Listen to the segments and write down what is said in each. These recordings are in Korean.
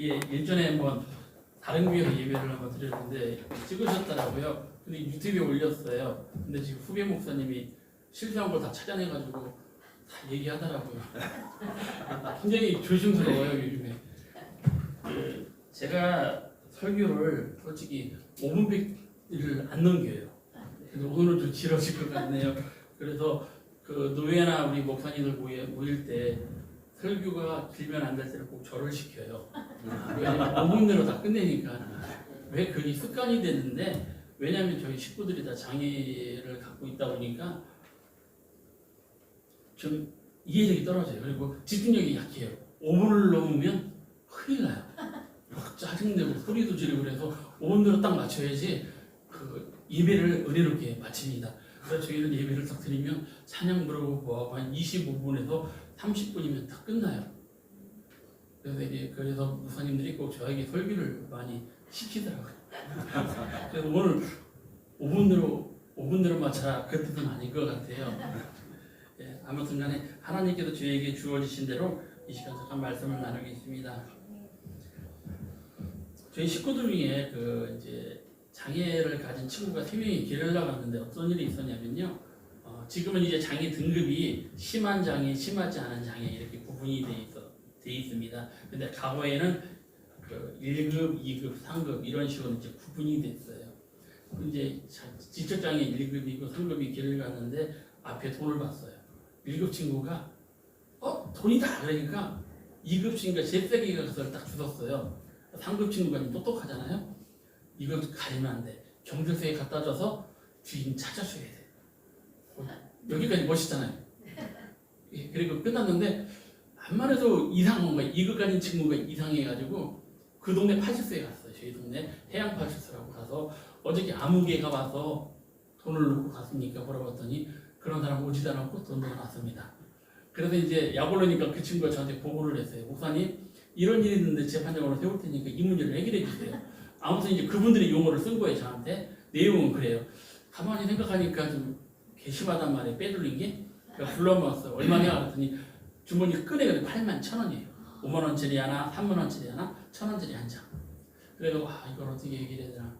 그게 일전에 한번 다른 교회에서 예배를 한번 드렸는데 찍으셨더라고요. 근데 유튜브에 올렸어요. 근데 지금 후배 목사님이 실수한 걸 다 찾아내가지고 다 얘기하더라고요. 굉장히 조심스러워요 요즘에. 제가 설교를 솔직히 5분밖에 안 넘겨요. 그래서 오늘은 좀 길어질 것 같네요. 그래서 그 노예나 우리 목사님들 모일 때 설교가 길면 안 될 때는 꼭 절을 시켜요. 왜냐면 5분 내로 다 끝내니까. 왜 그게 습관이 됐는데, 왜냐면 저희 식구들이 다 장애를 갖고 있다 보니까 좀 이해력이 떨어져요. 그리고 집중력이 약해요. 5분을 넘으면 큰일 나요. 막 짜증내고 소리도 지르고 그래서 5분 내로 딱 맞춰야지 그 예배를 은혜롭게 마칩니다. 그래서 저희는 예배를 딱 드리면 찬양 부르고 뭐하고 한 25분에서 30분이면 다 끝나요. 그래서 목사님들이 꼭 저에게 설교를 많이 시키더라고요. 그래서 오늘 5분 내로 맞춰라 그 뜻은 아닌 것 같아요. 예, 아무튼간에 하나님께서 저에게 주어지신 대로 이 시간 잠깐 말씀을 나누겠습니다. 저희 식구들 중에 그 이제 장애를 가진 친구가 3명이 길을 나갔는데 어떤 일이 있었냐면요. 지금은 이제 장애 등급이 심한 장애, 심하지 않은 장애 이렇게 구분이 돼 있습니다. 근데 과거에는 그 1급, 2급, 3급 이런 식으로 이제 구분이 됐어요. 이제 지적장애 1급, 2급, 3급이 길을 갔는데 앞에 돈을 봤어요. 1급 친구가 돈이다 그러니까 2급 친구가 제세기가 그걸 딱 주웠어요. 3급 친구가 똑똑하잖아요. 이거 가리면 안 돼. 경찰서에 갖다 줘서 주인 찾아줘야 돼. 여기까지 멋있잖아요. 예, 그리고 끝났는데 한만 해도 이상한 거예요. 2급 가진 친구가 이상해가지고 그 동네 파출소에 갔어요. 저희 동네 해양 파출소라고 가서 어저께 아무개가 와서 돈을 놓고 갔습니까? 물어봤더니 그런 사람 오지도 않았고 돈도 났습니다. 그래서 이제 약 올르니까 그 친구가 저한테 보고를 했어요. 목사님 이런 일이 있는데 재판장으로 세울 테니까 이 문제를 해결해 주세요. 아무튼 이제 그분들이 용어를 쓴 거예요. 저한테. 내용은 그래요. 가만히 생각하니까 좀 괘씸하단 말이에요. 빼돌린 게. 그러니까 불러모았어요. 얼마냐 그랬더니 주머니 꺼내가지고 81,000원이에요. 5만원짜리 하나, 3만원짜리 하나, 1,000원짜리 한 장. 그래서 이걸 어떻게 얘기해야 되나.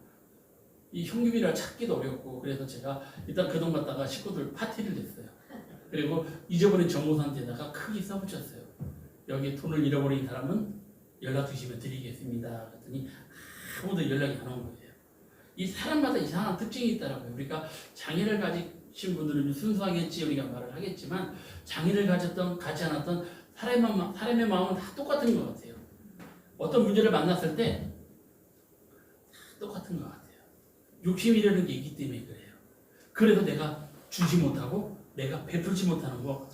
이 현금이라 찾기도 어렵고 그래서 제가 일단 그 돈 갖다가 식구들 파티를 냈어요. 그리고 잊어버린 정보사한테다가 크게 써붙였어요. 여기 돈을 잃어버린 사람은 연락 주시면 드리겠습니다. 그랬더니 아무도 연락이 안 온 거예요. 이 사람마다 이상한 특징이 있더라고요. 우리가 장애를 가지신 분들은 순수하겠지 우리가 말을 하겠지만 장애를 가졌던 가지 않았던 사람의 마음은 다 똑같은 것 같아요. 어떤 문제를 만났을 때 다 똑같은 것 같아요. 욕심이라는 게 있기 때문에 그래요. 그래서 내가 주지 못하고 내가 베풀지 못하는 거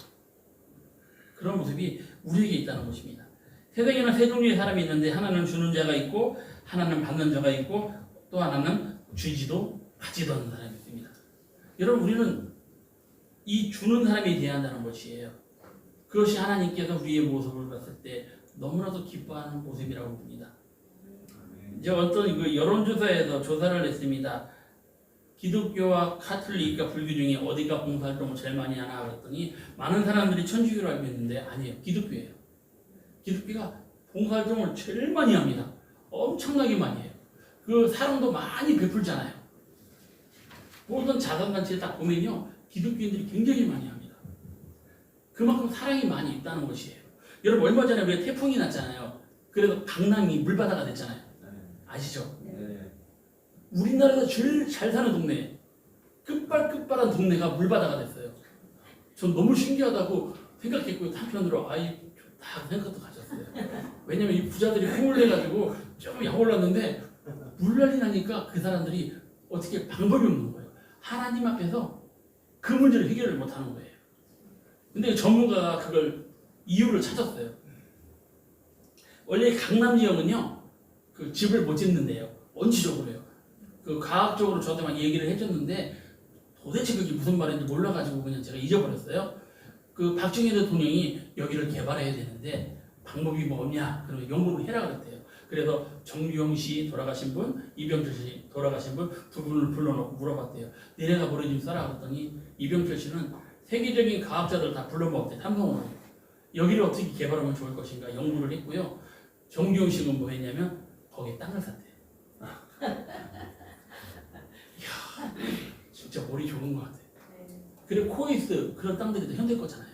그런 모습이 우리에게 있다는 것입니다. 세상에는 세 종류의 사람이 있는데 하나는 주는 자가 있고 하나는 받는 자가 있고 또 하나는 주지도 받지도 않는 사람이 있습니다. 여러분 우리는 이 주는 사람에 대한다는 것이에요. 그것이 하나님께서 우리의 모습을 봤을 때 너무나도 기뻐하는 모습이라고 봅니다. 이제 어떤 그 여론조사에서 조사를 했습니다. 기독교와 카톨릭과 불교 중에 어디가 봉사활동을 제일 많이 하나 그랬더니 많은 사람들이 천주교를 알고 있는데 아니에요. 기독교예요. 기독교가 봉사활동을 제일 많이 합니다. 엄청나게 많이 해요. 그 사랑도 많이 베풀잖아요. 모든 자선단체에 딱 보면요. 기독교인들이 굉장히 많이 합니다. 그만큼 사랑이 많이 있다는 것이에요. 여러분 얼마 전에 왜 태풍이 났잖아요. 그래서 강남이 물바다가 됐잖아요. 아시죠? 네. 우리나라에서 제일 잘 사는 동네 끝발한 동네가 물바다가 됐어요. 전 너무 신기하다고 생각했고 한편으로 좋다 생각도 가졌어요. 왜냐면 이 부자들이 힘을 내가지고 좀 약올랐는데 물난리 나니까 그 사람들이 어떻게 방법이 없는 거예요. 하나님 앞에서 그 문제를 해결을 못하는 거예요. 근데 전문가가 그걸 이유를 찾았어요. 원래 강남 지역은요 그 집을 못 짓는데요. 원시적으로요. 그 과학적으로 저한테 막 얘기를 해줬는데 도대체 그게 무슨 말인지 몰라가지고 그냥 제가 잊어버렸어요. 그 박정희 대통령이 여기를 개발해야 되는데 방법이 뭐 없냐? 그러면 연구를 해라 그랬대요. 그래서 정유영 씨 돌아가신 분, 이병철 씨 돌아가신 분 두 분을 불러놓고 물어봤대요. 니네가 뭐를 좀 써라 그랬더니 이병철 씨는 세계적인 과학자들 다 불러모았대요. 삼성으로. 여기를 어떻게 개발하면 좋을 것인가 연구를 했고요. 정기용식은 뭐 했냐면 거기에 땅을 샀대. 이야, 진짜 머리 좋은 것 같아. 그래 코이스 그런 땅들이 다 현대 거잖아요.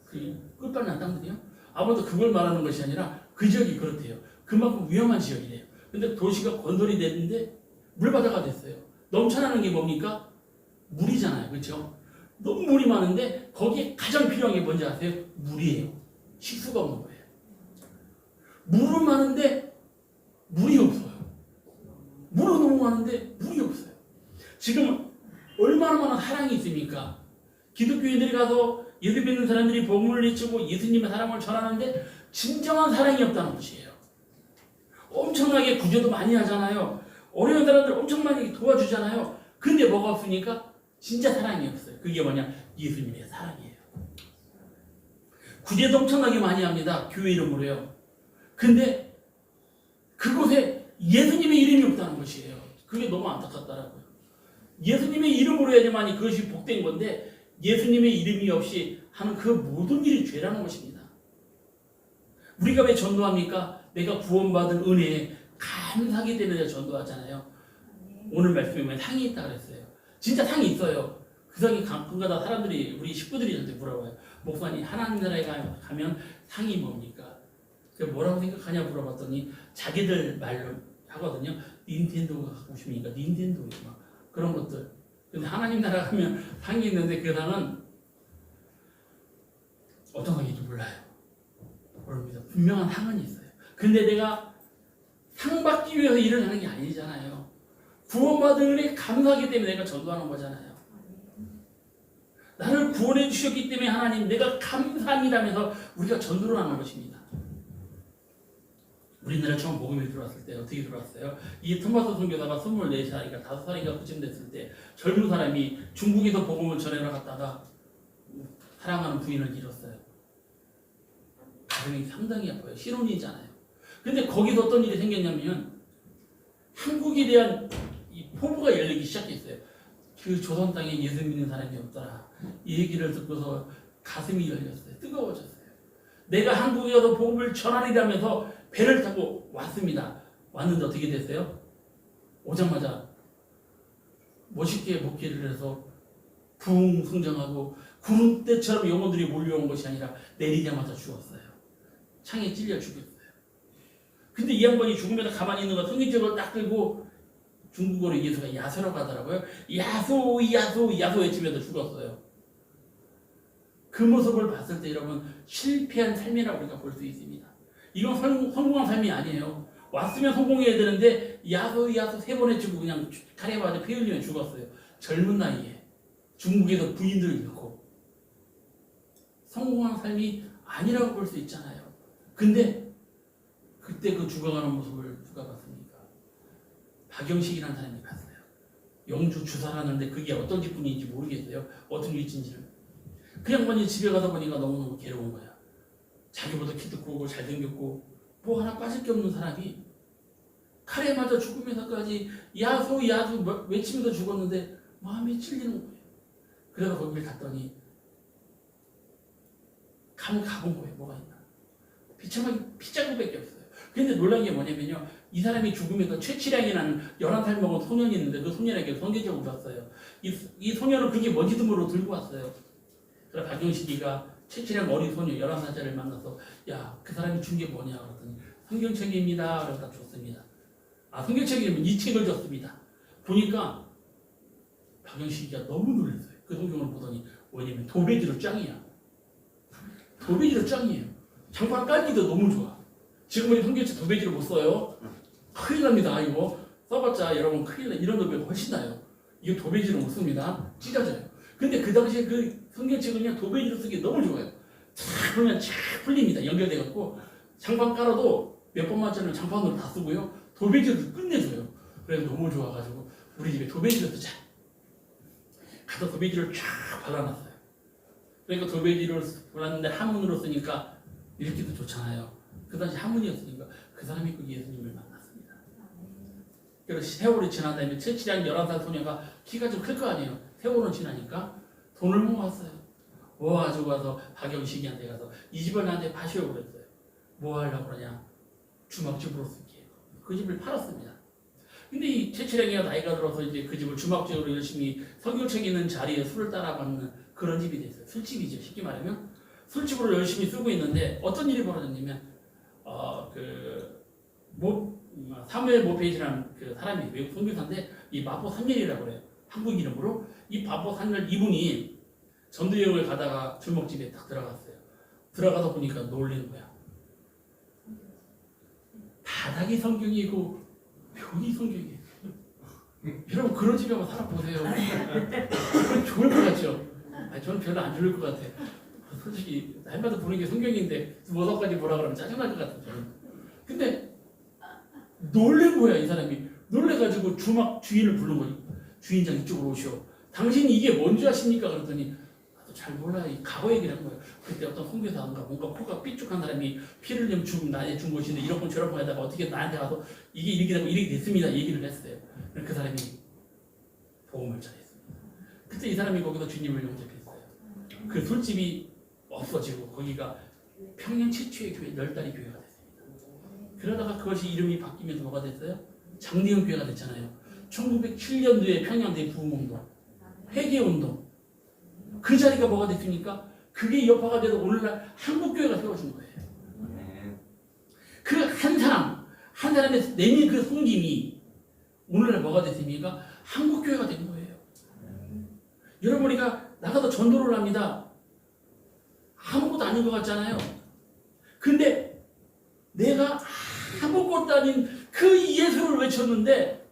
그 끝발난 땅들이요. 아무래도 그걸 말하는 것이 아니라 그 지역이 그렇대요. 그만큼 위험한 지역이래요. 근데 도시가 건설이 됐는데 물바다가 됐어요. 넘쳐나는 게 뭡니까? 물이잖아요. 그렇죠? 너무 물이 많은데 거기에 가장 필요한 게 뭔지 아세요? 물이에요. 식수가 없는 거예요. 물은 많은데 물이 없어요. 물은 너무 많은데 물이 없어요. 지금 얼마나 많은 사랑이 있습니까? 기독교인들이 가서 예수 믿는 사람들이 복음을 외치고 예수님의 사랑을 전하는데 진정한 사랑이 없다는 것이에요. 엄청나게 구제도 많이 하잖아요. 어려운 사람들 엄청 많이 도와주잖아요. 근데 뭐가 없으니까 진짜 사랑이 없어요. 그게 뭐냐? 예수님의 사랑이에요. 구제도 엄청나게 많이 합니다. 교회 이름으로요. 근데 그곳에 예수님의 이름이 없다는 것이에요. 그게 너무 안타깝더라고요. 예수님의 이름으로 해야지만이 그것이 복된 건데 예수님의 이름이 없이 하는 그 모든 일이 죄라는 것입니다. 우리가 왜 전도합니까? 내가 구원받은 은혜에 감사하기 때문에 전도하잖아요. 오늘 말씀에 보면 상이 있다 그랬어요. 진짜 상이 있어요. 그 상이 가끔가다 사람들이 우리 식구들이 저한테 물어봐요. 목사님 하나님 나라에 가면 상이 뭡니까? 제가 뭐라고 생각하냐 물어봤더니 자기들 말로 하거든요. 닌텐도가 갖고 싶으니까 닌텐도 막 그런 것들. 근데 하나님 나라 가면 상이 있는데 그 상은 어떤 상인지 몰라요. 모릅니다. 분명한 상은 있어요. 근데 내가 상 받기 위해서 일을 하는 게 아니잖아요. 구원받은 은혜 감사하기 때문에 내가 전도하는 거잖아요. 나를 구원해 주셨기 때문에 하나님 내가 감사합니다면서 우리가 전도를 하는 것입니다. 우리나라 처음 복음이 들어왔을 때 어떻게 들어왔어요? 이 토마스 선교사가 24살인가 5살인가 그쯤 됐을 때 젊은 사람이 중국에서 복음을 전해러 갔다가 사랑하는 부인을 잃었어요. 가슴이 상당히 아파요. 신혼이잖아요. 근데 거기서 어떤 일이 생겼냐면 한국에 대한 이 포부가 열리기 시작했어요. 그 조선 땅에 예수 믿는 사람이 없더라. 이 얘기를 듣고서 가슴이 열렸어요. 뜨거워졌어요. 내가 한국에 가서 복음을 전하리라면서 배를 타고 왔습니다. 왔는데 어떻게 됐어요? 오자마자 멋있게 목회를 해서 부흥 성장하고 구름대처럼 영혼들이 몰려온 것이 아니라 내리자마자 죽었어요. 창에 찔려 죽었어요. 근데 이 양반이 죽으면서 가만히 있는 거 성경책을 딱 들고 중국어로 예수가 야소라고 하더라고요. 야소 야소 야소 외치면서 죽었어요. 그 모습을 봤을 때 여러분 실패한 삶이라고 우리가 볼 수 있습니다. 이건 성공한 삶이 아니에요. 왔으면 성공해야 되는데 야소 야소 3번 외치고 그냥 칼에 맞아 피 흘리면 죽었어요. 젊은 나이에 중국에서 부인들을 잃고 성공한 삶이 아니라고 볼 수 있잖아요. 근데 그때 그 죽어가는 모습을 누가 봤습니까? 박영식이라는 사람이 봤어요. 영주 주사하는데 그게 어떤 직분인지 모르겠어요. 어떤 위치인지를. 그 양반이 집에 가다 보니까 너무너무 괴로운 거야. 자기보다 키도 크고 잘생겼고 뭐 하나 빠질 게 없는 사람이 칼에 맞아 죽으면서까지 야소 야소 외치면서 죽었는데 마음이 찔리는 거예요. 그래서 거기를 갔더니 가본 거예요. 뭐가 있나. 비참하게 피자국밖에 없어요. 근데 놀란 게 뭐냐면요. 이 사람이 죽으면서 최치량이라는 11살 먹은 소년이 있는데 그 소년에게 성계적으로 줬어요. 이 소년은 그게 뭔지도 모르고 들고 왔어요. 그래서 박영식이가 최치량 어린 소녀 11살짜리를 만나서 야, 그 사람이 준 게 뭐냐 그랬더니 성경책입니다. 그래서 다 줬습니다. 아, 성경책이면 이 책을 줬습니다. 보니까 박영식이가 너무 놀랐어요. 그 성경을 보더니 왜냐면 도배지로 짱이야. 도배지로 짱이에요. 장판 깔기도 너무 좋아. 지금은 성경책 도배지로 못 써요. 큰일 납니다. 이거 써봤자 여러분 큰일 나. 이런 도배가 훨씬 나요. 이거 도배지로 못 씁니다. 찢어져요. 근데 그 당시에 그 성경책은 그냥 도배지로 쓰기 너무 좋아요. 탁 그러면 쫙 풀립니다. 연결돼갖고 장판 깔아도 몇 번 맞으면 장판으로 다 쓰고요. 도배지로 끝내줘요. 그래서 너무 좋아가지고 우리 집에 도배지로 쓰자. 가서 도배지를 쫙 발라놨어요. 그러니까 도배지를 발랐는데 한문으로 쓰니까 읽기도 좋잖아요. 그 당시 한문이었으니까 그 사람이 그 예수님을 만났습니다. 그래서 세월이 지난 다음에 최치량 11살 소녀가 키가 좀 클 거 아니에요. 세월은 지나니까 돈을 모았어요. 모아가지고 가서 박영식이한테 가서 이 집을 나한테 파시오 그랬어요. 뭐 하려고 그러냐. 주막집으로 쓸게요. 그 집을 팔았습니다. 근데 이 최철행이가 나이가 들어서 이제 그 집을 주막집으로 열심히 설교책 있는 자리에 술을 따라받는 그런 집이 됐어요. 술집이죠. 쉽게 말하면 술집으로 열심히 쓰고 있는데 어떤 일이 벌어졌냐면 사무엘 모페이지라는 그 사람이 외국 선교사인데 이 마포 산렬이라고 그래요. 한국 이름으로 이 마포 산렬 이분이 전도 여행을 가다가 주먹집에 딱 들어갔어요. 들어가서 보니까 놀리는 거야. 바닥이 성경이고 벽이 성경이에요. 여러분 그런 집에 한번 살아보세요. 그건 좋을 것 같죠? 저는 별로 안 좋을 것 같아요. 솔직히 날마다 보는 게 성경인데 두어 가지 보라 그러면 짜증날 것 같아요. 근데 놀란 거야 이 사람이. 놀래가지고 주인을 부른 거지. 주인장 이쪽으로 오시오. 당신이 이게 뭔지 아십니까? 그랬더니 나도 잘 몰라요. 이 과거 얘기를 한 거예요. 그때 어떤 선교사인가 뭔가 코가 삐죽한 사람이 피를 좀 죽은 나에 준 것인데 이렇게 저렇게 하다가 어떻게 나한테 가서 이게 이렇게 되고 이렇게 됐습니다. 얘기를 했어요. 그 사람이 복음을 전했습니다. 그때 이 사람이 거기서 주님을 영접했어요. 그 술집이 없어지고 거기가 평양 최초의 교회 널다리 교회가 됐습니다. 그러다가 그것이 이름이 바뀌면서 뭐가 됐어요? 장대현 교회가 됐잖아요. 1907년도에 평양대 부흥운동, 회개운동 그 자리가 뭐가 됐습니까? 그게 여파가 돼서 오늘날 한국교회가 세워진 거예요. 그 한 사람의 내민 그 섬김이 오늘날 뭐가 됐습니까? 한국교회가 된 거예요. 여러분 우리가 나가서 전도를 합니다. 아무것도 아닌 것 같잖아요. 근데 내가 아무것도 아닌 그 예수를 외쳤는데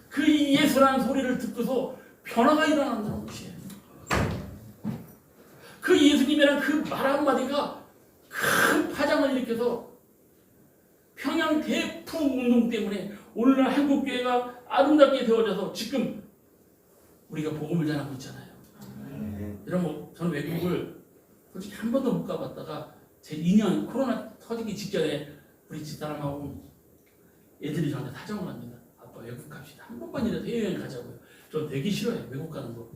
그 예수라는 소리를 듣고서 변화가 일어난다는 것이에요. 그 예수님이란 그 말 한마디가 큰 파장을 일으켜서 평양 대풍 운동 때문에 오늘날 한국교회가 아름답게 세워져서 지금 우리가 복음을 전하고 있잖아요. 여러분 저는 외국을 솔직히 한 번도 못 가봤다가 제 2년 코로나 터지기 직전에 우리 집사람하고 애들이 저한테 사정을 합니다. 아빠 외국 갑시다. 한 번만이라도 해외여행 가자고요. 전 되게 싫어요. 외국 가는 거.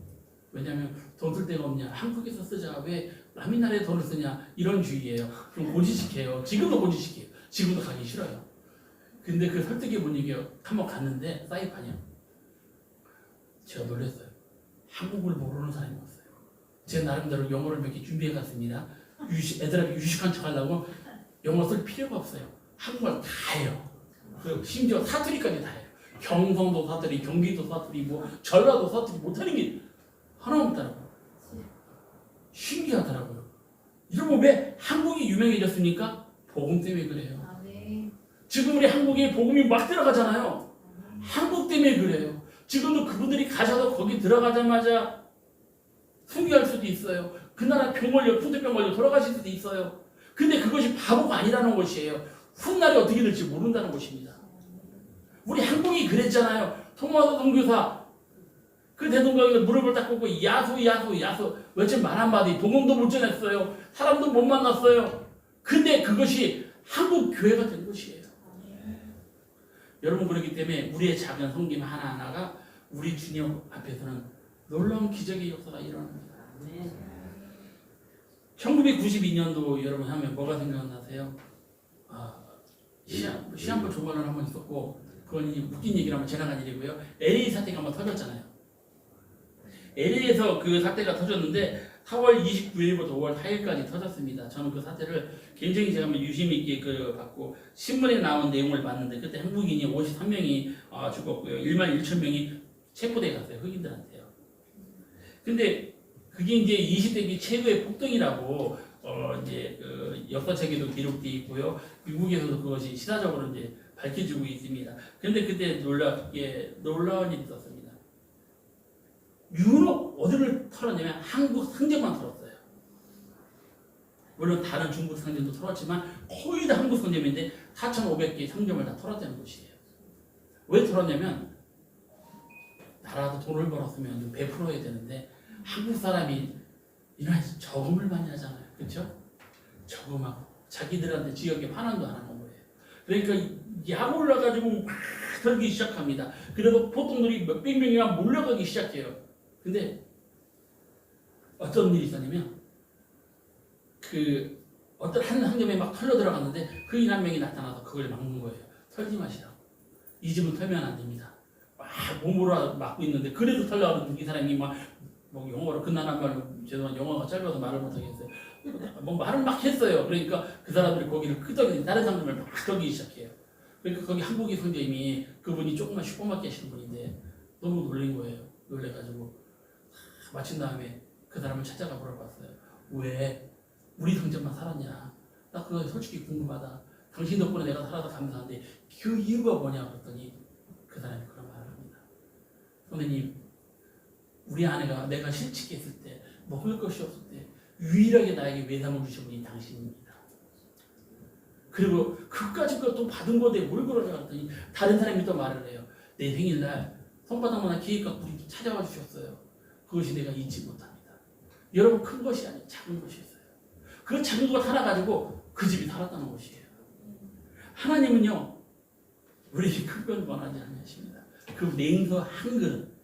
왜냐하면 돈 쓸 데가 없냐. 한국에서 쓰자. 왜 남의 나라에 돈을 쓰냐. 이런 주의예요. 좀 고지식해요. 지금도 고지식해요. 지금도 가기 싫어요. 근데 그 설득에 못 이겨 한번 갔는데 사이판이요. 제가 놀랐어요. 한국을 모르는 사람이 왔어요. 제 나름대로 영어를 몇 개 준비해 갔습니다. 애들한테 유식한 척 하려고 영어 쓸 필요가 없어요. 한국말 다 해요. 그리고 심지어 사투리까지 다 해요. 경성도 사투리, 경기도 사투리, 뭐 전라도 사투리 못하는 게 하나 없더라고요. 신기하더라고요. 여러분 왜 한국이 유명해졌습니까? 복음 때문에 그래요. 지금 우리 한국에 복음이 막 들어가잖아요. 한국 때문에 그래요. 지금도 그분들이 가셔서 거기 들어가자마자 순교할 수도 있어요. 그 나라 병 걸려, 풍토병 걸려 돌아가실 수도 있어요. 근데 그것이 바보가 아니라는 것이에요. 훗날이 어떻게 될지 모른다는 것입니다. 우리 한국이 그랬잖아요. 토마스 선교사 그 대동강에서 무릎을 딱 꿇고 야수 외친 말 한마디 복음도 못 전했어요. 사람도 못 만났어요. 근데 그것이 한국 교회가 된 것이에요. 여러분 그렇기 때문에 우리의 작은 섬김 하나하나가 우리 주님 앞에서는 놀라운 기적의 역사가 일어납니다. 1992년도 여러분 하면 뭐가 생각나세요? 시한부 조반을 한번 있었고 그건 웃긴 얘기라면 지나간 일이고요. LA 사태가 한번 터졌잖아요. LA에서 그 사태가 터졌는데 4월 29일부터 5월 4일까지 터졌습니다. 저는 그 사태를 굉장히 제가 유심히 있게 봤고 신문에 나온 내용을 봤는데 그때 한국인이 53명이 죽었고요. 1만 1천 명이 체포돼 갔어요. 흑인들한테요. 근데 그게 이제 20세기 최고의 폭동이라고 이제 역사책에도 기록되어 있고요. 미국에서도 그것이 시사적으로 이제 밝혀지고 있습니다. 그런데 그때 놀라운 일이 있었습니다. 유럽 어디를 털었냐면 한국 상점만 털었어요. 물론 다른 중국 상점도 털었지만 거의 다 한국 상점인데 4,500개 상점을 다 털었다는 것이에요. 왜 털었냐면 나라도 돈을 벌었으면 좀 베풀어야 되는데 한국 사람이 이런 저금을 많이 하잖아요. 그렇죠? 저금하고 자기들한테 지역에 환원도 안 하는 거예요. 그러니까 약 올라가지고 막 털기 시작합니다. 그리고 보통들이 몇백 명이나 몰려가기 시작해요. 근데 어떤 일이 있었냐면 그 어떤 한 상점에 막 털려 들어갔는데 그 인 한 명이 나타나서 그걸 막는 거예요. 털지 마시라고. 이 집은 털면 안 됩니다. 막 몸으로 막고 있는데 그래도 털려가는 이 사람이 막 뭐 영어로 끝나는 말로 죄송한 영어가 짧아서 말을 못하겠어요. 뭐 말을 막 했어요. 그러니까 그 사람들이 거기를 끄덕이 다른 상점을 막 끄덕이기 시작해요. 그러니까 거기 한국인 선생님이 그분이 조그만 슈퍼마켓 하시는 분인데 너무 놀란 거예요. 놀래가지고 마친 다음에 그 사람을 찾아가 물어봤어요. 왜 우리 상점만 살았냐? 나 그거 솔직히 궁금하다. 당신 덕분에 내가 살아서 감사한데 그 이유가 뭐냐 그랬더니 그 사람이 그런 말을 합니다. 선생님, 우리 아내가 내가 실직했을 때 먹을 것이 없을 때 유일하게 나에게 외상을 주신 분이 당신입니다. 그리고 그까짓 것도 받은 건데 뭘 그러냐 했더니 다른 사람이 또 말을 해요. 내 생일날 손바닥만한 케이크 갖고 찾아와 주셨어요. 그것이 내가 잊지 못합니다. 여러분, 큰 것이 아니고 작은 것이었어요. 그 작은 것 하나 가지고 그 집이 살았다는 것이에요. 하나님은요, 우리에게 큰 건 원하지 않으십니다. 그 냉수 한 그릇.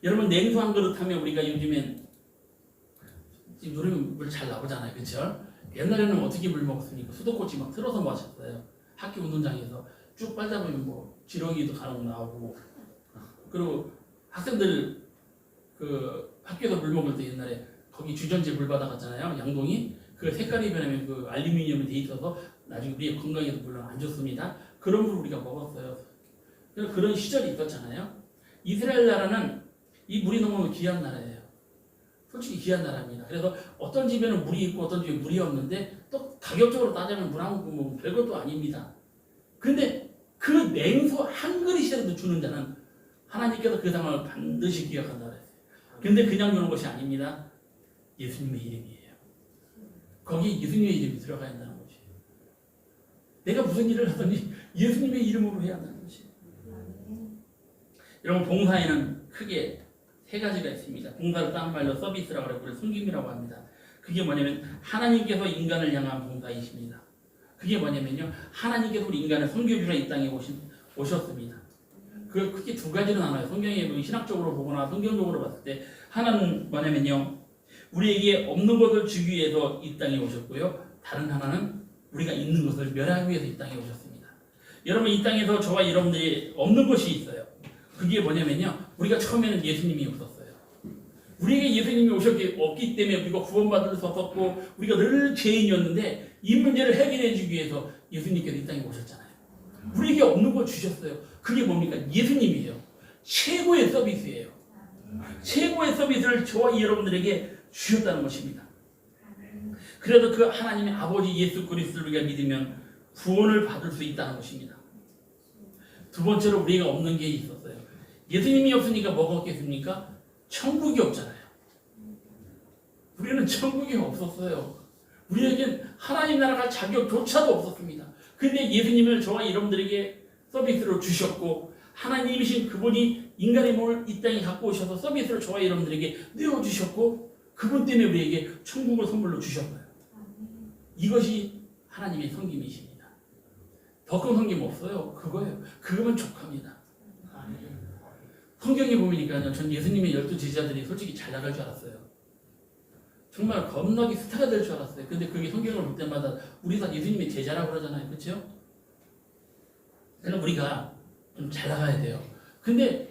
여러분, 냉수 한 그릇 하면 우리가 요즘엔 요즘은 물 잘 나오잖아요. 그렇죠? 옛날에는 어떻게 물 먹었습니까? 수도꼭지 막 틀어서 마셨어요. 학교 운동장에서 쭉 빨다 보면 뭐 지렁이도 간혹 나오고. 그리고 학생들 그 학교에서 물 먹을 때 옛날에 거기 주전지 물 받아갔잖아요. 양동이. 그 색깔이 변하면 그 알루미늄이 돼 있어서 나중에 우리의 건강에도 물론 안 좋습니다. 그런 물 우리가 먹었어요. 그런 시절이 있었잖아요. 이스라엘 나라는 이 물이 너무 귀한 나라예요. 솔직히 귀한 나라입니다. 그래서 어떤 집에는 물이 있고 어떤 집에 물이 없는데 또 가격적으로 따지면 물 한 뭐 별것도 아닙니다. 그런데 그 냉수 한 그릇이라도 주는 자는 하나님께서 그 상황을 반드시 기억한다 그랬어요. 그런데 그냥 주는 것이 아닙니다. 예수님의 이름이에요. 거기 예수님의 이름이 들어가야 한다는 것이에요. 내가 무슨 일을 하더니 예수님의 이름으로 해야 한다는 것이에요. 여러분, 봉사에는 크게 세 가지가 있습니다. 봉사를 다른 말로 서비스라고 하고 섬김이라고 합니다. 그게 뭐냐면 하나님께서 인간을 향한 봉사이십니다. 그게 뭐냐면요, 하나님께서 우리 인간을 섬겨주러 이 땅에 오셨습니다. 그 크게 두 가지로 나눠요. 성경에 신학적으로 보거나 성경적으로 봤을 때 하나는 뭐냐면요, 우리에게 없는 것을 주기 위해서 이 땅에 오셨고요. 다른 하나는 우리가 있는 것을 멸하기 위해서 이 땅에 오셨습니다. 여러분, 이 땅에서 저와 여러분들이 없는 것이 있어요. 그게 뭐냐면요, 우리가 처음에는 예수님이 없었어요. 우리에게 예수님이 없기 때문에 우리가 구원받을 수 없었고 우리가 늘 죄인이었는데 이 문제를 해결해 주기 위해서 예수님께서 이 땅에 오셨잖아요. 우리에게 없는 걸 주셨어요. 그게 뭡니까? 예수님이에요. 최고의 서비스예요. 최고의 서비스를 저와 여러분들에게 주셨다는 것입니다. 그래도 그 하나님의 아버지 예수 그리스도를 우리가 믿으면 구원을 받을 수 있다는 것입니다. 두 번째로 우리가 없는 게 있었어요. 예수님이 없으니까 뭐가 없겠습니까? 천국이 없잖아요. 우리는 천국이 없었어요. 우리에겐 하나님 나라 갈 자격조차도 없었습니다. 근데 예수님을 저와 여러분들에게 서비스로 주셨고 하나님이신 그분이 인간의 몸을 이 땅에 갖고 오셔서 서비스를 저와 여러분들에게 내어주셨고 그분 때문에 우리에게 천국을 선물로 주셨어요. 이것이 하나님의 섬김이십니다. 더 큰 섬김 없어요. 그거예요. 그거면 족합니다. 성경에 보니까요, 전 예수님의 12 제자들이 솔직히 잘 나갈 줄 알았어요. 정말 겁나게 스타가 될 줄 알았어요. 근데 그게 성경을 볼 때마다 우리 다 예수님의 제자라고 그러잖아요. 그렇죠? 그러니까 우리가 좀 잘 나가야 돼요. 근데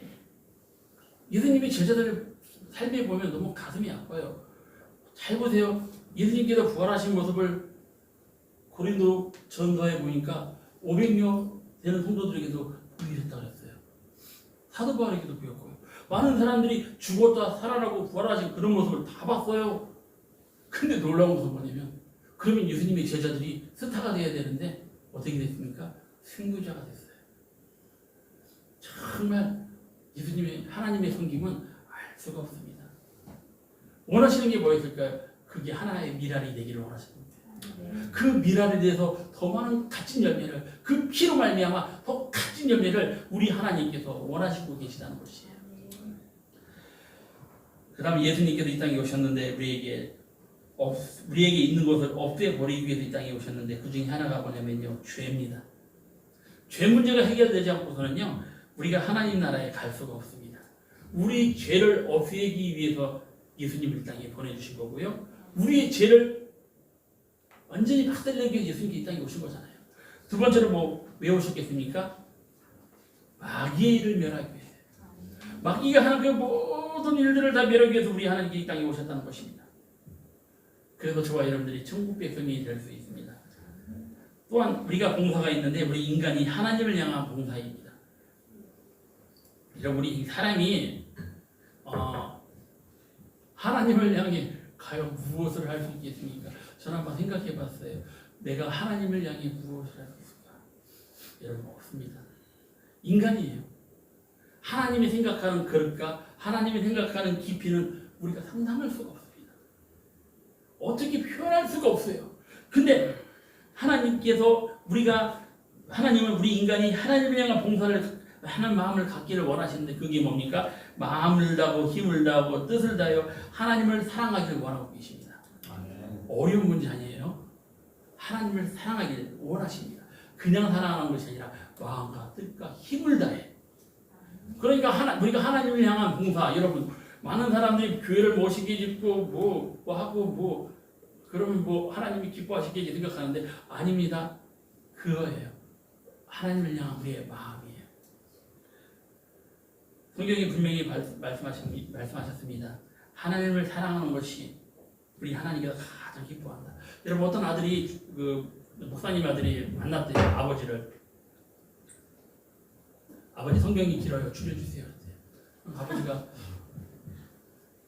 예수님의 제자들 삶에 보면 너무 가슴이 아파요. 잘 보세요. 예수님께서 부활하신 모습을 고린도 전서에 보니까 500여 되는 성도들에게도 보이셨다고 했어요. 사도 바울에게도 보였고요. 많은 사람들이 죽었다 살아나고 부활하신 그런 모습을 다 봤어요. 근데 놀라운 것은 뭐냐면 그러면 예수님의 제자들이 스타가 돼야 되는데 어떻게 됐습니까? 승부자가 됐어요. 정말 예수님의 하나님의 섬김은 알 수가 없습니다. 원하시는 게 뭐였을까요? 그게 하나의 미랄이 되기를 원하시는 거예요. 그 미랄에 대해서 더 많은 값진 열매를, 그 피로 말미암아 더 값진 열매를 우리 하나님께서 원하시고 계시다는 것이에요. 그 다음에 예수님께서 이 땅에 오셨는데 우리에게 있는 것을 없애버리기 위해서 이 땅에 오셨는데 그 중에 하나가 뭐냐면요, 죄입니다. 죄 문제가 해결되지 않고서는요, 우리가 하나님 나라에 갈 수가 없습니다. 우리 죄를 없애기 위해서 예수님을 이 땅에 보내주신 거고요. 우리의 죄를 완전히 박살내기 위해서 예수님께 이 땅에 오신 거잖아요. 두 번째로 왜 오셨겠습니까? 마귀의 일을 멸하기 위해서. 마귀가 하는 그 모든 일들을 다 멸하기 위해서 우리 하나님께 이 땅에 오셨다는 것입니다. 그래서 저와 여러분들이 천국 백성이 될 수 있습니다. 또한 우리가 봉사가 있는데 우리 인간이 하나님을 향한 봉사입니다. 우리 사람이 하나님을 향해 과연 무엇을 할 수 있겠습니까? 저는 한번 생각해 봤어요. 내가 하나님을 향해 무엇을 할 수 있을까? 여러분 없습니다. 인간이에요. 하나님이 생각하는 그릇과 하나님이 생각하는 깊이는 우리가 상상할 수가 없습니다. 어떻게 표현할 수가 없어요. 근데 하나님께서 하나님은 우리 인간이 하나님을 향한 봉사를 하는 마음을 갖기를 원하시는데 그게 뭡니까? 마음을 다하고 힘을 다하고 뜻을 다하여 하나님을 사랑하기를 원하고 계십니다. 어려운 문제 아니에요. 하나님을 사랑하기를 원하십니다. 그냥 사랑하는 것이 아니라 마음과 뜻과 힘을 다해. 그러니까 우리가 하나님을 향한 봉사, 여러분 많은 사람들이 교회를 멋있게 짓고 하고 그러면 하나님이 기뻐하시겠지 생각하는데 아닙니다. 그거예요. 하나님을 향한 우리의 마음이에요. 성경이 분명히 말씀하셨습니다. 하나님을 사랑하는 것이 우리 하나님께서 가장 기뻐한다. 여러분 어떤 아들이 목사님 아들이 만났대요. 아버지를. 아버지 성경이 길어요. 줄여주세요. 아버지가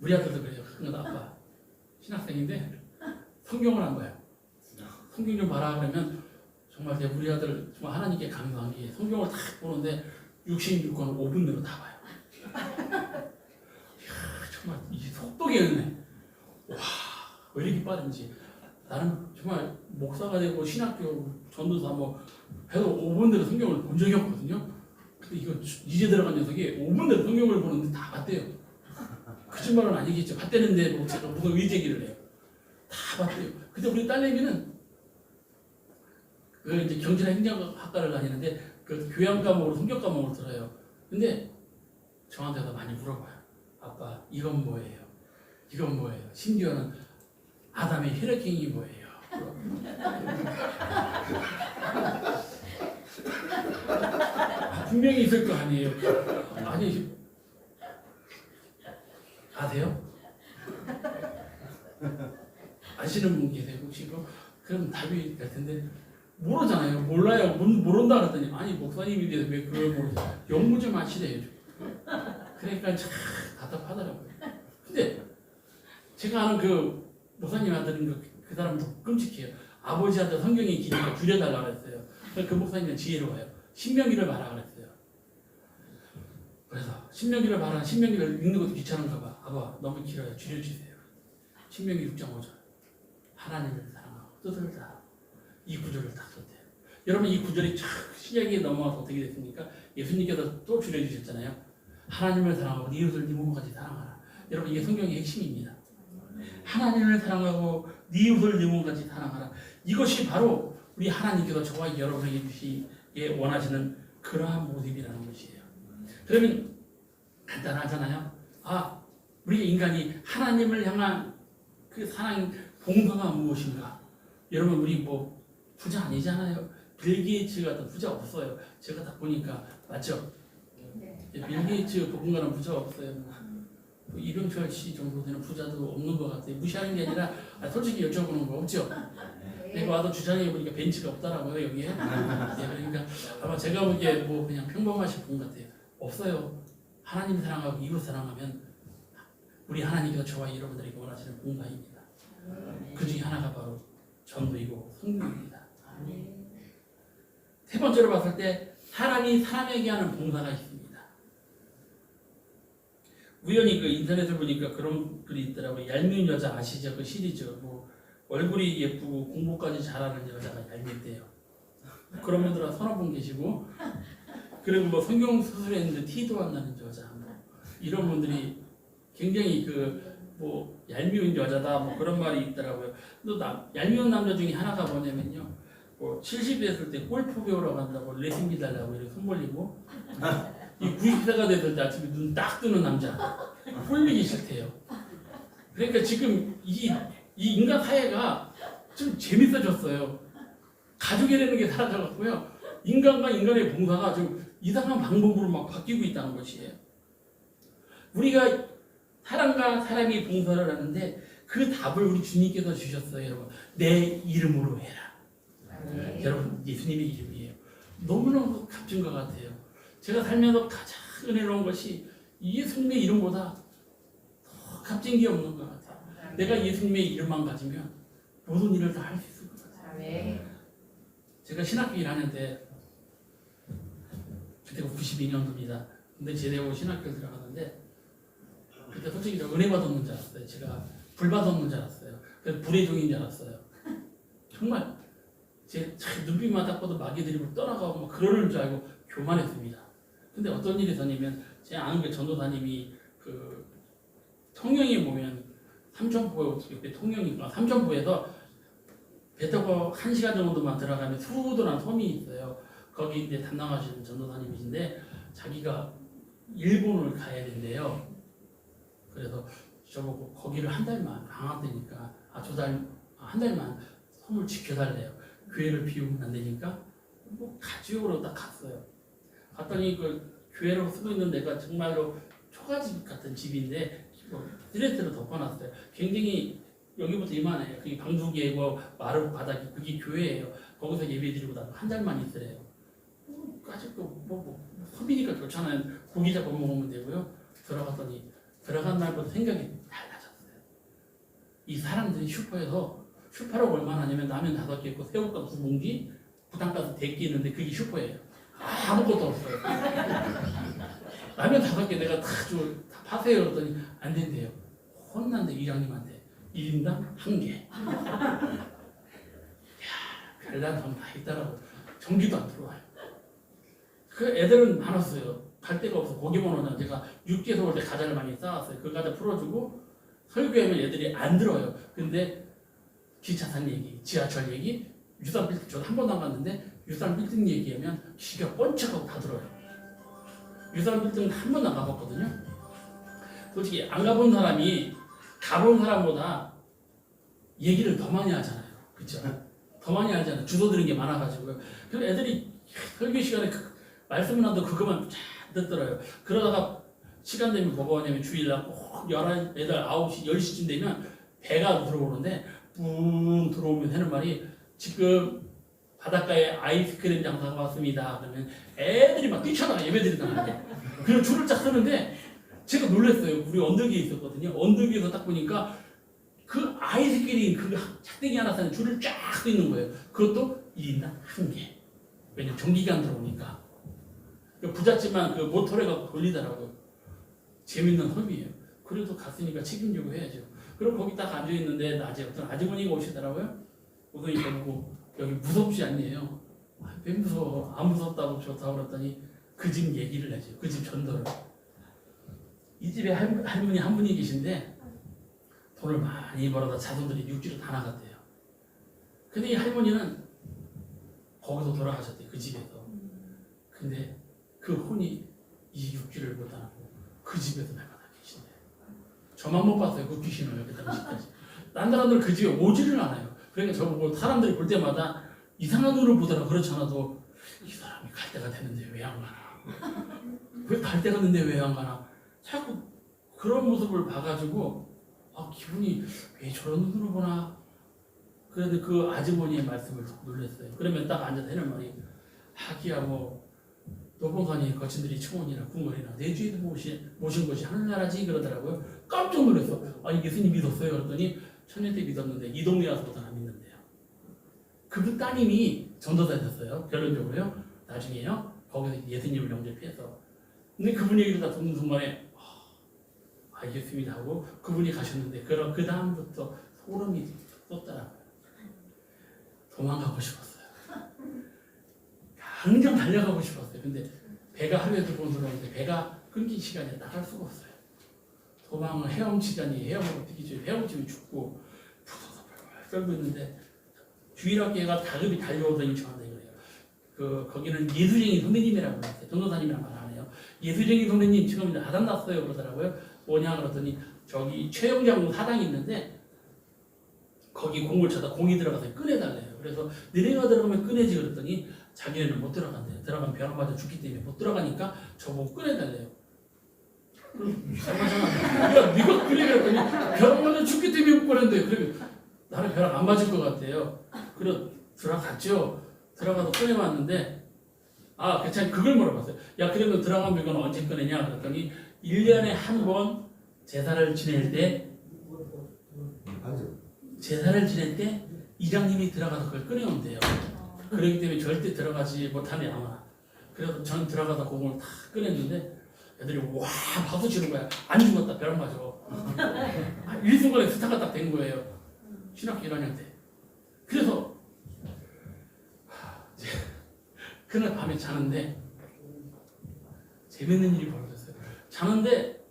우리 아들도 그래요. 아빠 신학생인데 성경을 한 거예요. 성경 좀 봐라 그러면 정말 우리 아들 정말 하나님께 감사한 게 성경을 딱 보는데 66권 5분 내로 다 봐요. 이야, 정말 이 속도가 있네. 와, 왜 이렇게 빠른지. 나는 정말 목사가 되고 신학교 전도사 해도 5분 내로 성경을 본 적이 없거든요. 근데 이거 이제 들어간 녀석이 5분 내로 성경을 보는데 다 봤대요. 거짓말은 아니겠죠. 봤대는데 제가 무슨 의제기를 해요. 다 봤대요. 근데 우리 딸내미는 이제 경제나 행정학과를 다니는데 그 교양 과목으로 성경 과목을 들어요. 근데 저한테도 많이 물어봐요. 아빠 이건 뭐예요? 이건 뭐예요? 심지어는 아담의 혈액형이 뭐예요? 분명히 있을 거 아니에요. 아니 아세요? 아시는 분 계세요? 혹시 그럼 답이 될 텐데 모르잖아요. 몰라요. 모른다 그랬더니 아니 목사님이 돼서 왜 그걸 모르세요? 연구 좀 하시래요. 그러니까 참 답답하더라고요. 근데 제가 아는 그 목사님 아들은 그 사람도 끔찍해요. 아버지한테 성경이 기니까 줄여달라고 그랬어요. 그 목사님은 지혜로워요. 신명기를 봐라 그랬어요. 그래서 신명기를 봐라. 신명기를 읽는 것도 귀찮은가 봐. 아빠 너무 길어요. 줄여주세요. 신명기 6.5절. 하나님을 사랑하고 뜻을 다하고 이 구절을 딱 썼대요. 여러분 이 구절이 신약에 넘어와서 어떻게 됐습니까? 예수님께서 또 줄여주셨잖아요. 하나님을 사랑하고 네 이웃을 네 몸같이 사랑하라. 여러분 이게 성경의 핵심입니다. 하나님을 사랑하고 네 이웃을 네 몸같이 사랑하라. 이것이 바로 우리 하나님께서 저와 여러분에게 주시기에 원하시는 그러한 모습이라는 것이에요. 그러면 간단하잖아요. 우리 인간이 하나님을 향한 그 사랑 봉사가 무엇인가? 여러분 우리 부자 아니잖아요. 빌 게이츠 같은 부자 없어요. 제가 다 보니까 맞죠? 네. 빌 게이츠 보금가는 부자 없어요. 이병철 씨 정도 되는 부자도 없는 것 같아요. 무시하는 게 아니라 솔직히 여쭤보는 거 없죠? 내가 와서 주장해 보니까 벤치가 없더라고요 여기에. 그러니까 아마 제가 보기에 그냥 평범하신 분 같아요. 없어요. 하나님 사랑하고 이웃 사랑하면 우리 하나님께서 저와 여러분들에게 원하시는 봉사입니다. 그 중에 하나가 바로 전도이고 성도입니다. 세 번째로 봤을 때 사람이 사람에게 하는 봉사가 있습니다. 우연히 인터넷을 보니까 그런 글이 있더라고요. 얄미운 여자 아시죠? 그 시리즈 얼굴이 예쁘고 공부까지 잘하는 여자가 얄밉대요. 그런 분들 서너 분 계시고 그리고 성경 수술했는데 티도 안 나는 여자 이런 분들이 굉장히 얄미운 여자다 그런 말이 있더라고요. 또 얄미운 남자 중에 하나가 뭐냐면요. 70 됐을 때 골프 배우러 간다고 레슨 기달라고 이렇게 손 벌리고 이 90세가 됐을 때 아침에 눈 딱 뜨는 남자 홀리기 싫대요. 그러니까 지금 이 인간 사회가 좀 재밌어졌어요. 가족이라는 게 사라져갖고요. 인간과 인간의 봉사가 좀 이상한 방법으로 막 바뀌고 있다는 것이에요. 우리가 사람과 사람이 봉사를 하는데 그 답을 우리 주님께서 주셨어요. 여러분, 내 이름으로 해라. 여러분, 예수님의 이름이에요. 너무너무 값진 것 같아요. 제가 살면서 가장 은혜로운 것이 예수님의 이름보다 더 값진 게 없는 것 같아요. 내가 예수님의 이름만 가지면 모든 일을 다 할 수 있을 것 같아요. 제가 신학교 일하는데 그때가 92년도입니다. 근데 제대하고 신학교 들어가는데 그때 솔직히 은혜 받았는 줄 알았어요. 제가 불 받았는 줄 알았어요. 그래서 불의 종인 줄 알았어요. 정말 제 눈빛만 딱 봐도 마귀들이 떠나가고 막 그러는 줄 알고 교만했습니다. 근데 어떤 일이 있었냐면 제 아는 그 전도사님이 그 통영에 보면 삼천포 옆에 통영이니까 삼천포에서 배 타고 1시간 정도만 들어가면 수도라는 섬이 있어요. 거기 이제 담당하시는 전도사님이신데 자기가 일본을 가야 된대요. 그래서 저보고 거기를 한 달만 방학 때니까 한 달만 섬을 지켜달래요. 교회를 비우면 안 되니까 뭐 가지용으로 딱 갔어요. 갔더니 그 교회로 쓰고 있는 데가 정말로 초가집 같은 집인데 드레스를 덮어놨어요. 굉장히 여기부터 이만해요. 그게 방두개고 마루 바닥이 그게 교회예요. 거기서 예배드리고 나서 한 달만 있으래요. 아직도 섬이니까 좋잖아요. 고기 잡아 먹으면 되고요. 들어갔더니 들어간 날부터 생각이 달라졌어요. 이 사람들이 슈퍼라고 얼마나 하냐면 라면 5개 있고 새우가스 2봉지 부탄가스 100개 있는데 그게 슈퍼예요. 아무것도 없어요. 라면 5개 내가 다 파세요 그랬더니 안 된대요. 혼난대 이장님한테 1인당 1개. 별난 점 다 있더라고. 전기도 안 들어와요. 그 애들은 많았어요. 갈 데가 없어. 고기만 오냐. 제가 육지에서 올 때 과자를 많이 싸왔어요. 그 과자 풀어주고 설교하면 애들이 안 들어요. 근데 기차산 얘기, 지하철 얘기, 유산 빌딩 저도 한 번도 안 갔는데 유산 빌딩 얘기하면 귀가 번쩍하고 다 들어요. 유산 빌딩은 한 번도 안 가봤거든요. 솔직히 안 가본 사람이 가본 사람보다 얘기를 더 많이 하잖아요. 그렇죠? 더 많이 하잖아요. 주워 들은 게 많아가지고요. 그래서 애들이 설교 시간에 말씀을 하도 그것만 잘 듣더라고요. 그러다가 시간 되면 뭐가 하냐면 주일날 꼭 11, 9시, 10시쯤 되면 배가 들어오는데 뿡 들어오면 하는 말이 지금 바닷가에 아이스크림 장사가 왔습니다. 그러면 애들이 막 뛰쳐나가 예배드린다는 거예요. 그리고 줄을 쫙 서는데 제가 놀랐어요. 우리 언덕에 있었거든요. 언덕에서 딱 보니까 그 아이스크림 그 작대기 하나 사는 줄을 쫙 서 있는 거예요. 그것도 1인당 1개. 왜냐면 전기가 안 들어오니까. 부잣집만 그 모터를 돌리더라고요. 재밌는 섬이에요. 그래도 갔으니까 책임지고 해야죠. 그리고 거기 딱 앉아있는데 낮에 어떤 아주머니가 오시더라고요. 오더니까 보고 여기 무섭지 않니에요? 왜 무서워? 안 무섭다고 좋다고 그랬더니 그 집 얘기를 하죠. 그 집 전도를. 이 집에 할머니 한 분이 계신데 돈을 많이 벌어다 자손들이 육지로 다 나갔대요. 근데 이 할머니는 거기서 돌아가셨대요. 그 집에서. 근데 그 혼이 이 육지를 못 하고 그 집에서 날마다 계신대요. 저만 못 봤어요. 그 귀신을 그 당시까지. 딴 사람들 그 집에 오지를 않아요. 그러니까 저보고 사람들이 볼 때마다 이상한 눈으로 보더라. 그렇지 않아도 이 사람이 갈 때가 됐는데 왜 안 가나? 왜 갈 때가 됐는데 왜 안 가나? 자꾸 그런 모습을 봐가지고 기분이 왜 저런 눈으로 보나? 그런데 그 아주머니의 말씀을 듣고 놀랐어요. 그러면 딱 앉아서 하는 말이 하기야 노봉산이 거친들이 청원이나 궁궐이나 내주에도 모신 것이 하늘나라지 그러더라고요. 깜짝 놀랐어. 예수님 믿었어요? 그랬더니 천년 때 믿었는데 이 동네 와서부터는 안 믿는데요. 그분 따님이 전도사였어요. 결론적으로요. 나중에요. 거기서 예수님을 영접해서. 근데 그분 얘기를 다 듣는 순간에 알겠습니다 하고 그분이 가셨는데 그 다음부터 소름이 돋더라고요. 도망가고 싶었어요. 당장 달려가고 싶었어요. 근데 배가 하루에 2번 들어오는데 배가 끊긴 시간에 나갈 수가 없어요. 도망을 헤엄치자니 헤엄을 어떻게 줘요. 헤엄치면 죽고 부서서 떨고 있는데 주일학교가 다급히 달려오더니 저한테 그래요. 거기는 예수쟁이 선생님이라고 그랬어요. 전도사님이랑 말 안 해요. 예수쟁이 선생님 지금 이제 하단 났어요 그러더라고요. 뭐냐 그랬더니 저기 최영장 사당이 있는데 거기 공을 쳐다 공이 들어가서 꺼내달래요. 그래서 너네가 들어가면 꺼내지 그랬더니 자기네는 못 들어간대요. 들어가면 벼락 맞아 죽기 때문에 못 들어가니까 저보고 꺼내달래요. 이상하잖아. 야, 네가 그래 그랬더니 벼락 맞아 죽기 때문에 못 꺼낸대. 그러면 나는 벼락 안 맞을 것 같아요. 그래 들어갔죠. 들어가서 꺼내왔는데 괜찮아. 그걸 물어봤어요. 야, 그러면 들어가면 이건 언제 꺼내냐 그랬더니 1년에 한 번 제사를 지낼 때 이장님이 들어가서 그걸 꺼내온대요. 그렇기 때문에 절대 들어가지 못하네 아마. 그래서 전 들어가서 공을 다 꺼냈는데 애들이 와 박수 치는 거야. 안 죽었다 벼락 맞아. 일순간에 스타가 딱 된 거예요. 신학교 1학년 때. 그래서 그날 밤에 자는데 재밌는 일이 벌어졌어요. 자는데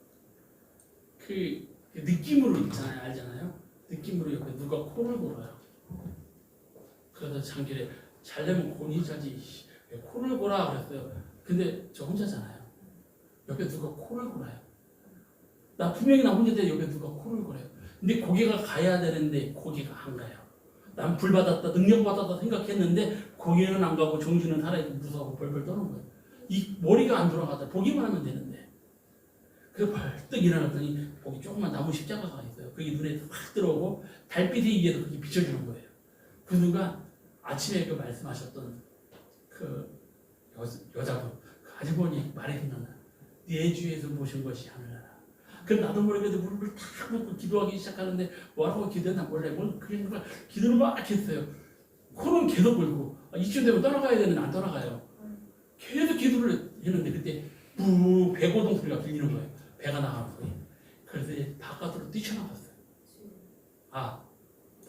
그 느낌으로 있잖아요. 알잖아요. 느낌으로 옆에 누가 코를 골아요. 그래서 장길에 잘되면 곤이 자지 왜 코를 골아 그랬어요. 근데 저 혼자잖아요. 옆에 누가 코를 골아요. 나 분명히 나 혼자인데 옆에 누가 코를 골아요. 근데 고개가 가야 되는데 고개가 안 가요. 난 불 받았다 능력 받았다 생각했는데 고개는 안 가고 정신은 살아있고 무서워 벌벌 떠는 거예요. 이 머리가 안 돌아가다 보기만 하면 되는데. 그래서 벌떡 일어났더니 거기 조그만 나무 십자가가 있어요. 그게 눈에 확 들어오고 달빛에 의해서 그게 비춰주는 거예요. 그 순간 아침에 그 말씀하셨던 그 여자분 그 아주머니 말이 생각나. 네 주에서 모신 것이 하늘나라. 그럼 나도 모르게도 무릎을 탁 놓고 기도하기 시작하는데 뭐라고 기도했나 몰라요. 뭘 그러니까 기도를 막 했어요. 코는 계속 걸고 이쯤 되면 떠나가야 되는데 안 떠나가요. 계속 기도를 했는데 그때 부 배고동 소리가 들리는 거예요. 배가 나가는 소리. 그래서 이제 바깥으로 뛰쳐나갔어요.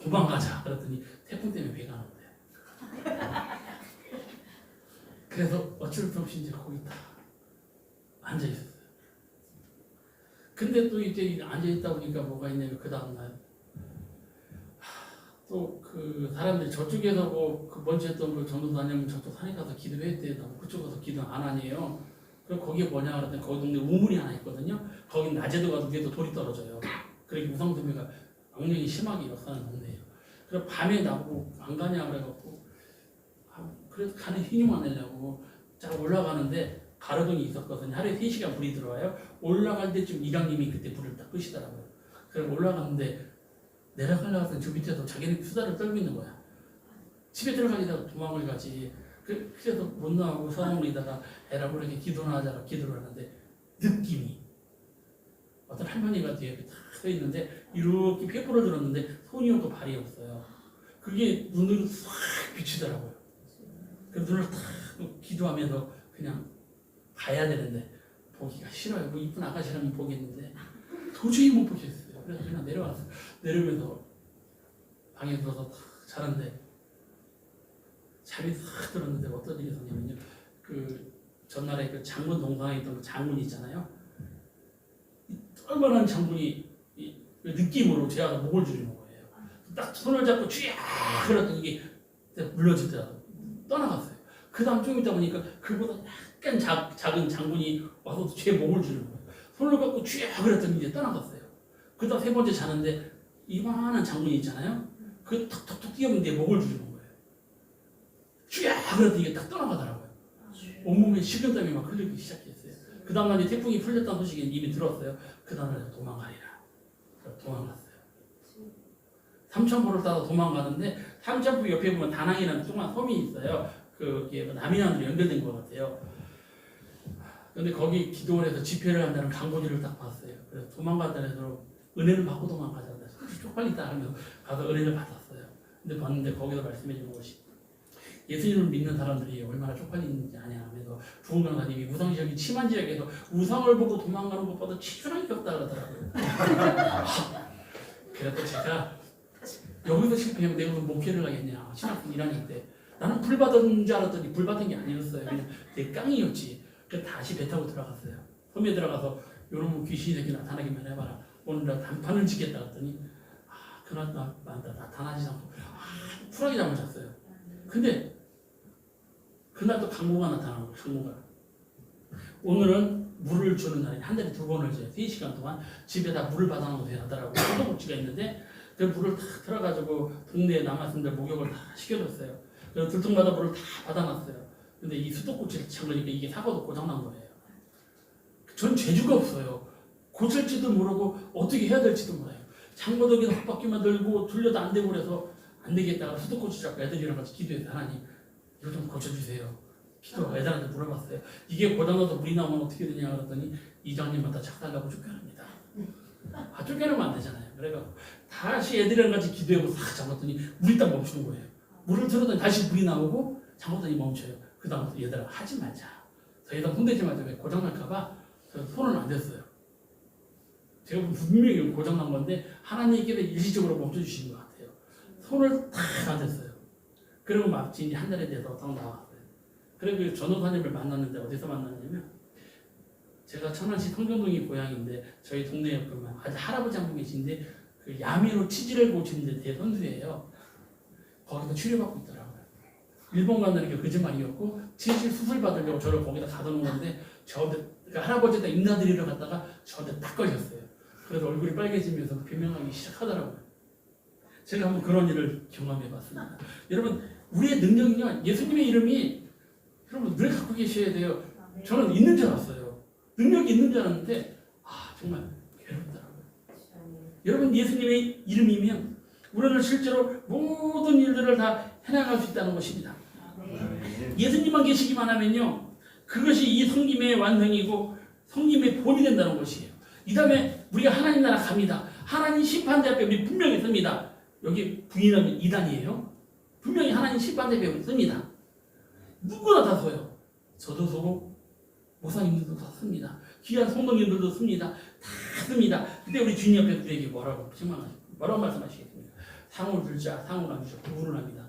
도망가자. 그랬더니 태풍 때문에 배가 안 온대요. 그래서 어쩔 수 없이 이제 거기 다 앉아 있었어요. 근데 또 이제 앉아있다 보니까 뭐가 있냐면 그 다음날 또 그 사람들이 저쪽에서 그 먼저 했던 그 전도사님 저쪽 산에 가서 기도했대. 그쪽 가서 기도 안 하네요. 그럼 거기에 뭐냐 그랬더니 거기 동네 우물이 하나 있거든요. 거긴 낮에도 가도 위에도 돌이 떨어져요. 그렇게 우상숭배가 악령이 심하게 역사하는 동네예요. 그래서 밤에 나보고 안 가냐 그래갖고 그래도 가는 힘이 안 내려고 쫙 올라가는데 가로등이 있었거든요. 하루에 3시간 불이 들어와요. 올라갈 때쯤 이장님이 그때 불을 딱 끄시더라고요. 그래서 올라갔는데 내려가려고 했더니 저 밑에서 자기는 수다를 떨고 있는 거야. 집에 들어가기다가 도망을 가지. 그래서 못 나오고 서울이다가 에라 모르게 기도나 하자라 기도를 하는데 느낌이 어떤 할머니가 뒤에 딱 서 있는데 이렇게 횃불을 들었는데 손이 없고 발이 없어요. 그게 눈으로 싹 비치더라고요. 그 눈을 딱 기도하면서 그냥 가야 되는데 보기가 싫어요. 뭐 이쁜 아가씨라면 보겠는데 도저히 못 보겠어요. 그래서 그냥 내려와서 내려오면서 방에 들어서 탁 자는데 잠이 싹 들었는데 어떤 일이 있었냐면요. 그 전날에 그 장군 동상에 있던 그 장군이 있잖아요. 얼마나 장군이 그 느낌으로 제가 목을 줄이는 거예요. 딱 손을 잡고 쥐야 그랬더니 이게 물러지더라고요. 떠나갔어요. 그 다음 좀 있다 보니까 그보다 약간 작은 장군이 와서 제 목을 줄이는 거예요. 손을 갖고 쥐야 그랬더니 이제 떠나갔어요. 그 다음 3번째 자는데 이만한 장군이 있잖아요. 그 톡톡톡 뛰었는데 목을 줄이는 거예요. 쥐야 그랬더니 이게 딱 떠나가더라고요. 온몸에 식은땀이 막 흘리기 시작했어요. 그 다음날 이제 태풍이 풀렸다는 소식이 이미 들었어요. 그 다음날 도망가리라. 도망갔어요. 삼천포를 따라 도망가는데 삼천포 옆에 보면 다낭이라는 조그만 섬이 있어요. 그게 남해안으로 연결된 것 같아요. 근데 거기 기도를 해서 집회를 한다는 광고지를 딱 봤어요. 그래서 도망갔다 해서 은혜를 받고 도망가자. 쪽팔리다 하면서 가서 은혜를 받았어요. 근데 봤는데 거기서 말씀해 주는 것이 예수님을 믿는 사람들이 얼마나 쪽팔리는지 아냐 하면서 주은 강사님이 우상시험이 심한 지역에서 우상을 보고 도망가는 것보다 치열하게 없다 그러더라고요. 그래서 제가 여기서 실패하면 내가 무슨 목회를 하겠냐. 신학생 1학년 때. 나는 불 받은 줄 알았더니 불 받은 게 아니었어요. 그냥 내 깡이었지. 그래서 다시 배 타고 들어갔어요. 섬에 들어가서 요런 귀신이 새끼 나타나기만 해봐라. 오늘 나 단판을 짓겠다 했더니 그날 나타나지 않고 쿨하게 잠을 잤어요. 근데 그날 또 강고가 나타나고 강고가 오늘은 물을 주는 날이 한 달에 2번을 줘요. 3시간 동안 집에다 물을 받아놓으세요 하더라고요. 포도국지가 있는데 그 물을 다 틀어가지고 동네에 남았는데 목욕을 다 시켜줬어요. 그래서 들통마다 물을 다 받아놨어요. 근데 이 수도꼭지를 찬 거니까 이게 사고도 고장난 거예요. 전 재주가 없어요. 고칠지도 모르고 어떻게 해야 될지도 몰라요. 장모덕에서 헛바퀴만 들고 돌려도 안 되고 그래서 안 되겠다가 수도꼭지 잡고 애들이랑 같이 기도해서 하나님 이거 좀 고쳐주세요. 기도 애들한테 물어봤어요. 이게 고장나서 물이 나오면 어떻게 되냐 그랬더니 이장님마다 착달라고 쫓겨납니다. 쫓겨나면 안 되잖아요. 그래서 다시 애들이랑 같이 기도하고 싹 잡았더니 물이 딱 멈추는 거예요. 물을 틀었더니 다시 물이 나오고 잡았더니 멈춰요. 그 다음부터 얘들아 하지 말자. 더 이상 손대지 말자. 왜 고장날까봐 손을 안 댔어요. 제가 분명히 고장난 건데 하나님께서 일시적으로 멈춰주신 것 같아요. 손을 탁 안 댔어요. 그리고 마치 이제 한 달에 대해서 딱 나왔어요. 그리고 전도사님을 만났는데 어디서 만났냐면 제가 천안시 성정동이 고향인데 저희 동네에 보면 아주 할아버지 한 분 계신데 그 야미로 치질을 고치는데 대선수예요. 거기서 치료받고 있더라고요. 일본 간다는 게 거짓말이었고 치질 수술 받으려고 저를 거기다 가둬놓은 건데 저한테 그러니까 할아버지한테 인사드리러 갔다가 저한테 딱 걸렸어요. 그래서 얼굴이 빨개지면서 비명하기 시작하더라고요. 제가 한번 그런 일을 경험해봤습니다. 여러분 우리의 능력은요 예수님의 이름이 여러분 늘 갖고 계셔야 돼요. 저는 있는 줄 알았어요. 능력이 있는 줄 알았는데 정말 괴롭더라고요. 여러분 예수님의 이름이면 우리는 실제로 모든 일들을 다 해나갈 수 있다는 것입니다. 예수님만 계시기만 하면요 그것이 이 성김의 완성이고 성김의 본이 된다는 것이에요. 이 다음에 우리가 하나님 나라 갑니다. 하나님 심판대 앞에 우리 분명히 씁니다. 여기 부인하면 이단이에요. 분명히 하나님 심판대 앞에 씁니다. 누구나 다 서요. 저도 서고 목사님들도 다 씁니다. 귀한 성도님들도 씁니다. 다 씁니다. 근데 우리 주님 앞에 우리에게 뭐라고 말씀하시겠습니까? 상을 들자 상을 안 주자 구분을 합니다.